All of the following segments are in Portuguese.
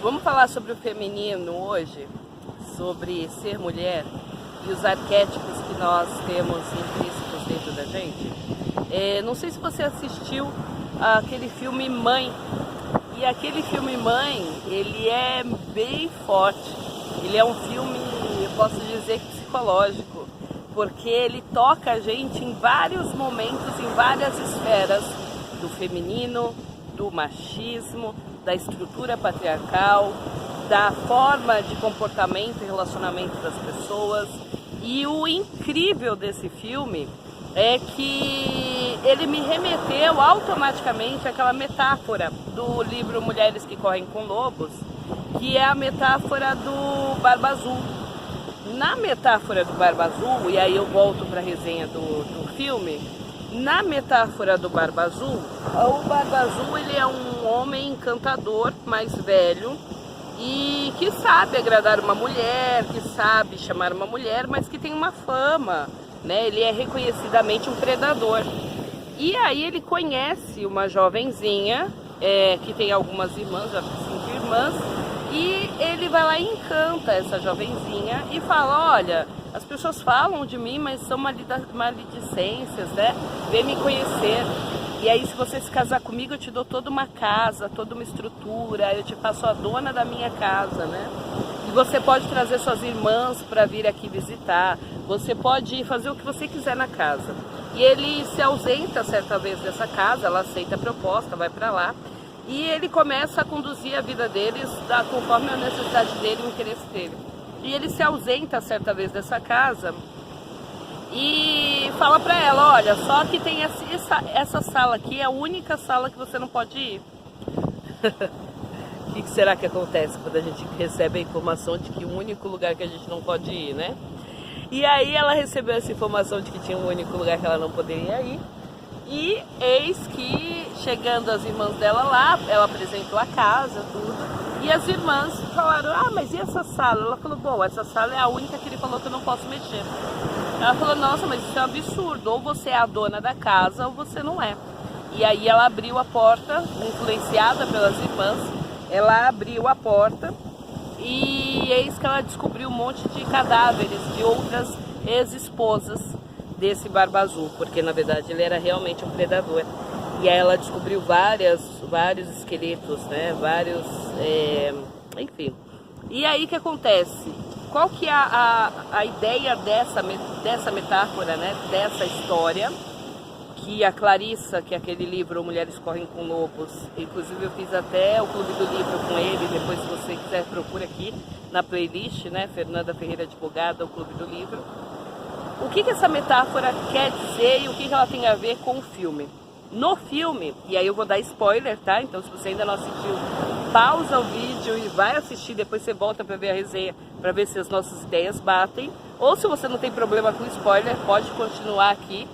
Vamos falar sobre o feminino hoje, sobre ser mulher e os arquétipos que nós temos intrínsecos dentro da gente. Não sei se você assistiu aquele filme Mãe, e aquele filme Mãe, ele é bem forte, ele é um filme, eu posso dizer, psicológico, porque ele toca a gente em vários momentos, em várias esferas do feminino, do machismo, da estrutura patriarcal, da forma de comportamento e relacionamento das pessoas. E o incrível desse filme é que ele me remeteu automaticamente àquela metáfora do livro Mulheres que Correm com Lobos, que é a metáfora do Barba Azul. Na metáfora do Barba Azul, e aí eu volto para a resenha do filme, na metáfora do Barba Azul, o Barba Azul ele é um homem encantador, mais velho, e que sabe agradar uma mulher, que sabe chamar uma mulher, mas que tem uma fama, né? Ele é reconhecidamente um predador. E aí ele conhece uma jovenzinha, que tem algumas irmãs, já 5 irmãs, e ele vai lá e encanta essa jovenzinha e fala: olha, as pessoas falam de mim, mas são maledicências, né? Vem me conhecer. E aí, se você se casar comigo, eu te dou toda uma casa, toda uma estrutura, eu te faço a dona da minha casa, né? E você pode trazer suas irmãs para vir aqui visitar, você pode fazer o que você quiser na casa. E ele se ausenta certa vez dessa casa, ela aceita a proposta, vai para lá, e ele começa a conduzir a vida deles conforme a necessidade dele, o interesse dele. E ele se ausenta certa vez dessa casa e fala pra ela: olha, só que tem essa sala aqui, é a única sala que você não pode ir. O que será que acontece quando a gente recebe a informação de que o único lugar que a gente não pode ir, né? E aí ela recebeu essa informação de que tinha um único lugar que ela não poderia ir. E eis que, chegando as irmãs dela lá, ela apresentou a casa, tudo. E as irmãs falaram: ah, mas e essa sala? Ela falou: bom, essa sala é a única que ele falou que eu não posso mexer. Ela falou: nossa, mas isso é um absurdo, ou você é a dona da casa ou você não é. E aí ela abriu a porta, influenciada pelas irmãs, ela abriu a porta e eis que ela descobriu um monte de cadáveres de outras ex-esposas desse Barba Azul, porque na verdade ele era realmente um predador. E aí ela descobriu vários esqueletos, né? Enfim. E aí o que acontece? Qual que é a ideia dessa metáfora, né? Dessa história? Que a Clarissa, que é aquele livro Mulheres Correm com Lobos, inclusive eu fiz até o Clube do Livro com ele, depois se você quiser procura aqui na playlist, né? Fernanda Ferreira Advogada, o Clube do Livro. O que essa metáfora quer dizer e o que ela tem a ver com o filme? No filme, e aí eu vou dar spoiler, tá? Então se você ainda não assistiu, pausa o vídeo e vai assistir, depois você volta para ver a resenha, para ver se as nossas ideias batem. Ou se você não tem problema com spoiler, pode continuar aqui.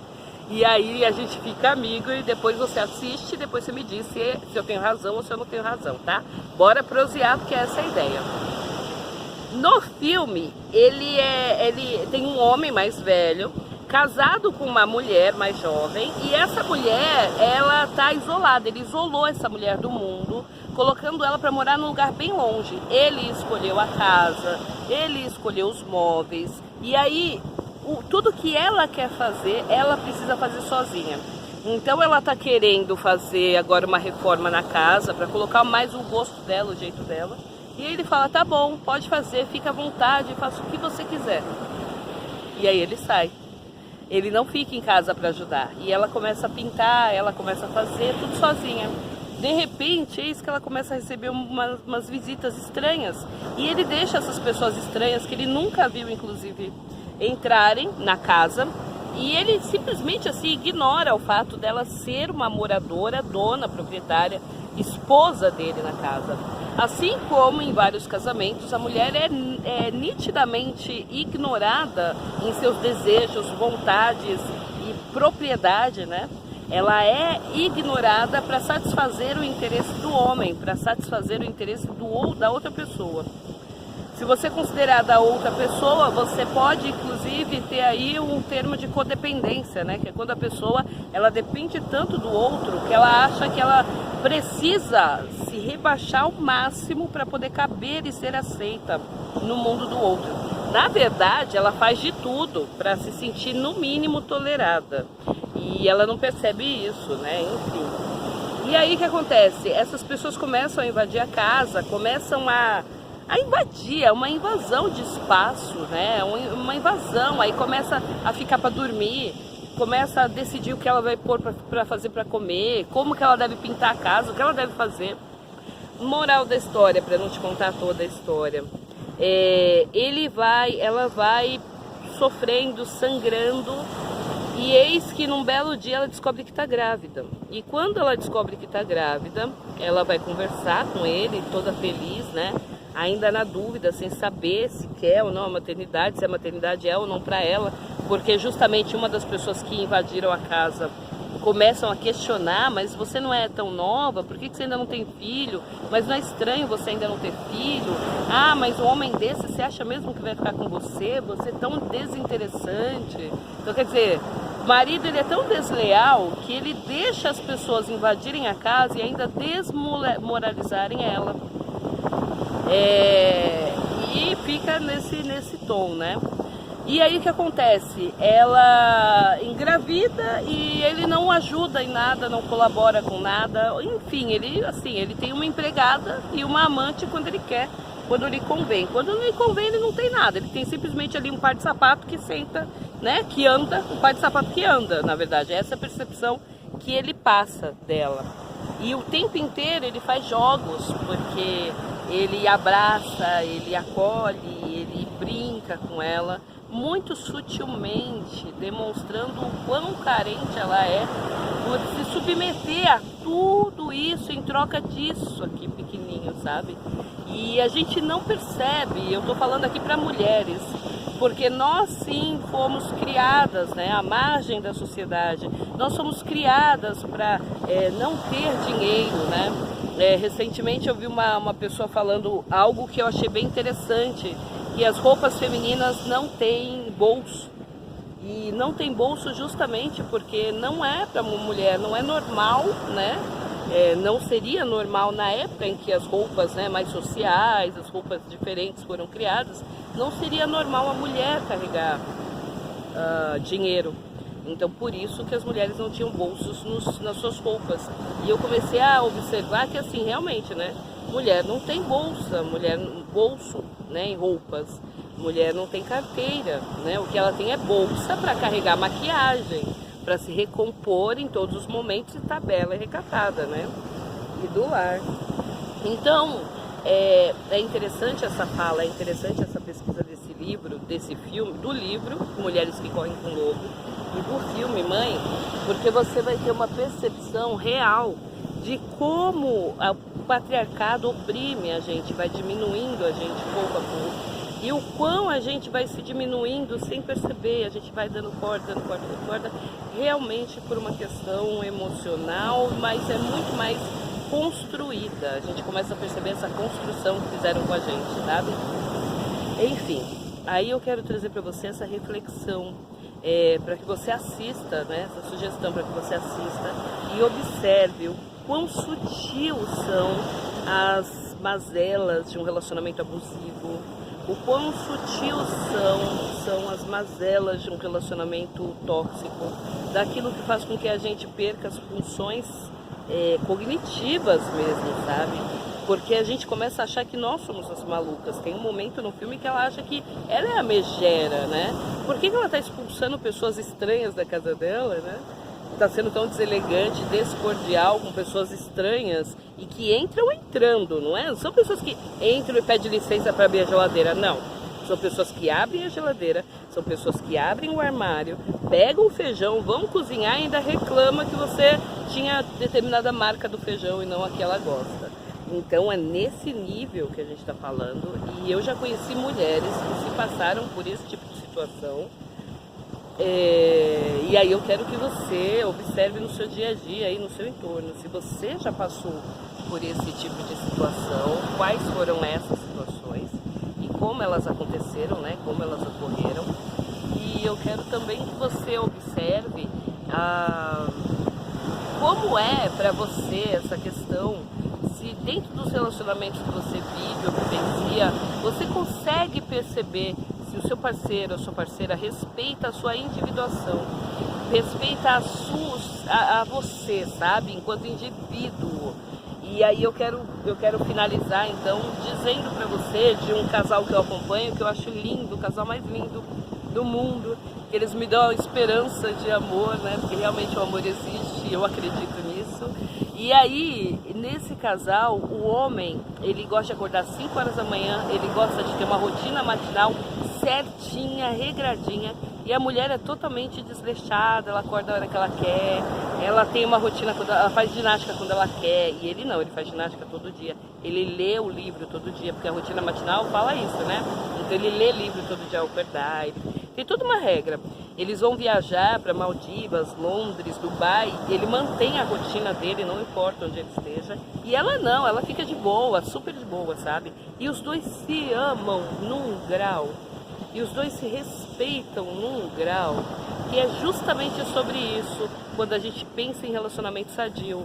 E aí a gente fica amigo e depois você assiste e depois você me diz se eu tenho razão ou se eu não tenho razão, tá? Bora prosear, porque essa é a ideia. No filme, ele tem um homem mais velho, casado com uma mulher mais jovem, e essa mulher, ela tá isolada, ele isolou essa mulher do mundo, colocando ela para morar num lugar bem longe. Ele escolheu a casa, ele escolheu os móveis, e aí tudo que ela quer fazer, ela precisa fazer sozinha. Então ela tá querendo fazer agora uma reforma na casa, para colocar mais o gosto dela, o jeito dela. E ele fala: tá bom, pode fazer, fica à vontade, faça o que você quiser. E aí ele sai. Ele não fica em casa para ajudar. E ela começa a pintar, ela começa a fazer tudo sozinha. De repente, eis que ela começa a receber umas visitas estranhas. E ele deixa essas pessoas estranhas, que ele nunca viu, inclusive, entrarem na casa. E ele simplesmente assim ignora o fato dela ser uma moradora, dona, proprietária, esposa dele na casa. Assim como em vários casamentos, a mulher é nitidamente ignorada em seus desejos, vontades e propriedade, né? Ela é ignorada para satisfazer o interesse do homem, para satisfazer o interesse da outra pessoa. Se você considerar da outra pessoa, você pode inclusive ter aí um termo de codependência, né? Que é quando a pessoa ela depende tanto do outro que ela acha que ela precisa se rebaixar ao máximo para poder caber e ser aceita no mundo do outro. Na verdade, ela faz de tudo para se sentir no mínimo tolerada e ela não percebe isso, né? Enfim. E aí o que acontece? Essas pessoas começam a invadir a casa, começam a invadir, é uma invasão de espaço, né? Uma invasão, aí começa a ficar para dormir, começa a decidir o que ela vai pôr para fazer para comer, como que ela deve pintar a casa, o que ela deve fazer. Moral da história, para não te contar toda a história, ela vai sofrendo, sangrando, e eis que num belo dia ela descobre que está grávida. E quando ela descobre que está grávida, ela vai conversar com ele, toda feliz, né? Ainda na dúvida, sem saber se quer ou não a maternidade, se a maternidade é ou não para ela, porque justamente uma das pessoas que invadiram a casa começam a questionar, mas você não é tão nova, por que você ainda não tem filho? Mas não é estranho você ainda não ter filho? Ah, mas um homem desse, você acha mesmo que vai ficar com você? Você é tão desinteressante. Então, quer dizer, o marido ele é tão desleal que ele deixa as pessoas invadirem a casa e ainda desmoralizarem ela. E fica nesse tom, né? E aí o que acontece? Ela engravida e ele não ajuda em nada, não colabora com nada. Enfim, ele tem uma empregada e uma amante quando ele quer, quando lhe convém. Quando não lhe convém, ele não tem nada. Ele tem simplesmente ali um par de sapato que senta, né? Que anda, um par de sapato que anda, na verdade. Essa é a percepção que ele passa dela. E o tempo inteiro ele faz jogos, porque ele abraça, ele acolhe, ele brinca com ela, muito sutilmente, demonstrando o quão carente ela é, por se submeter a tudo isso em troca disso aqui pequenininho, sabe? E a gente não percebe, eu tô falando aqui para mulheres, porque nós sim fomos criadas, né, à margem da sociedade, nós somos criadas para não ter dinheiro, né? Recentemente eu vi uma pessoa falando algo que eu achei bem interessante, que as roupas femininas não têm bolso. E não tem bolso justamente porque não é para uma mulher, não é normal, né? Não seria normal na época em que as roupas, né, mais sociais, as roupas diferentes foram criadas, não seria normal a mulher carregar dinheiro. Então, por isso que as mulheres não tinham bolsos nas suas roupas. E eu comecei a observar que, assim, realmente, né? Mulher não tem bolso, né, em roupas. Mulher não tem carteira, né? O que ela tem é bolsa para carregar maquiagem, para se recompor em todos os momentos e estar bela e recatada, né? E do lar. Então, é interessante essa fala, é interessante essa pesquisa desse livro, desse filme, do livro Mulheres que Correm com o Lobo, e do filme Mãe, porque você vai ter uma percepção real de como o patriarcado oprime a gente, vai diminuindo a gente pouco a pouco, e o quão a gente vai se diminuindo sem perceber, a gente vai dando corda, realmente por uma questão emocional, mas é muito mais construída, a gente começa a perceber essa construção que fizeram com a gente, sabe? Enfim, aí eu quero trazer para você essa reflexão, para que você assista, né, essa sugestão para que você assista e observe o quão sutil são as mazelas de um relacionamento abusivo, o quão sutil são as mazelas de um relacionamento tóxico, daquilo que faz com que a gente perca as funções cognitivas mesmo, sabe? Porque a gente começa a achar que nós somos as malucas. Tem um momento no filme que ela acha que ela é a megera, né? Por que ela está expulsando pessoas estranhas da casa dela, né? Está sendo tão deselegante, descordial com pessoas estranhas e que entram entrando, não é? Não são pessoas que entram e pedem licença para abrir a geladeira, não. São pessoas que abrem a geladeira, são pessoas que abrem o armário, pegam o feijão, vão cozinhar e ainda reclama que você tinha determinada marca do feijão e não a que ela gosta. Então é nesse nível que a gente está falando, e eu já conheci mulheres que se passaram por esse tipo de situação, e aí eu quero que você observe no seu dia a dia, aí no seu entorno, se você já passou por esse tipo de situação, quais foram essas situações e como elas aconteceram, né? Como elas ocorreram. E eu quero também que você observe como é para você essa questão, se dentro dos relacionamentos que você vive ou vivencia, você consegue perceber se o seu parceiro ou sua parceira respeita a sua individuação, respeita a você, sabe, enquanto indivíduo. E aí eu quero finalizar então dizendo para você de um casal que eu acompanho, que eu acho lindo, o casal mais lindo do mundo, que eles me dão a esperança de amor, né? Porque realmente o amor existe, eu acredito nisso. E aí, nesse casal, o homem, ele gosta de acordar às 5 horas da manhã, ele gosta de ter uma rotina matinal certinha, regradinha, e a mulher é totalmente desleixada, ela acorda a hora que ela quer, ela tem uma rotina, ela faz ginástica quando ela quer, e ele não, ele faz ginástica todo dia, ele lê o livro todo dia, porque a rotina matinal fala isso, né? Então ele lê livro todo dia ao acordar, tem toda uma regra. Eles vão viajar para Maldivas, Londres, Dubai, ele mantém a rotina dele, não importa onde ele esteja. E ela não, ela fica de boa, super de boa, sabe? E os dois se amam num grau, e os dois se respeitam num grau, que é justamente sobre isso, quando a gente pensa em relacionamento sadio.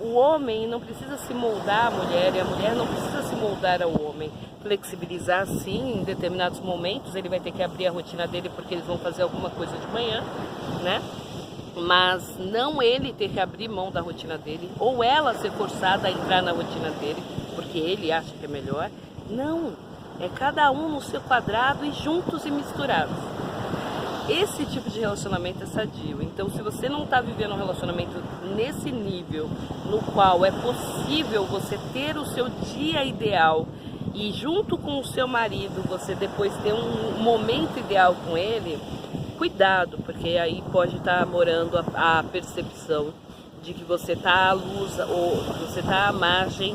O homem não precisa se moldar à mulher, e a mulher não precisa se moldar ao homem. Flexibilizar sim, em determinados momentos, ele vai ter que abrir a rotina dele porque eles vão fazer alguma coisa de manhã, né? Mas não ele ter que abrir mão da rotina dele, ou ela ser forçada a entrar na rotina dele, porque ele acha que é melhor. Não, é cada um no seu quadrado e juntos e misturados. Esse tipo de relacionamento é sadio. Então, se você não está vivendo um relacionamento nesse nível, no qual é possível você ter o seu dia ideal e junto com o seu marido você depois ter um momento ideal com ele, cuidado, porque aí pode estar morando a percepção de que você está à luz ou você está à margem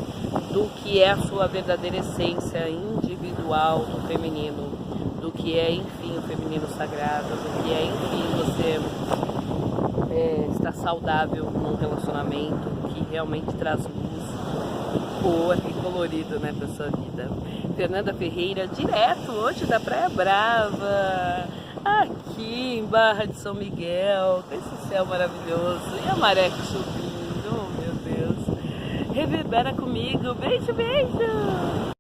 do que é a sua verdadeira essência individual do feminino, do que é, enfim, o feminino sagrado, do que é, enfim, você estar saudável num relacionamento que realmente traz luz, cor e colorido, né, para sua vida. Fernanda Ferreira, direto hoje da Praia Brava, aqui em Barra de São Miguel, com esse céu maravilhoso e a maré subindo, oh meu Deus. Reverbera comigo, beijo, beijo!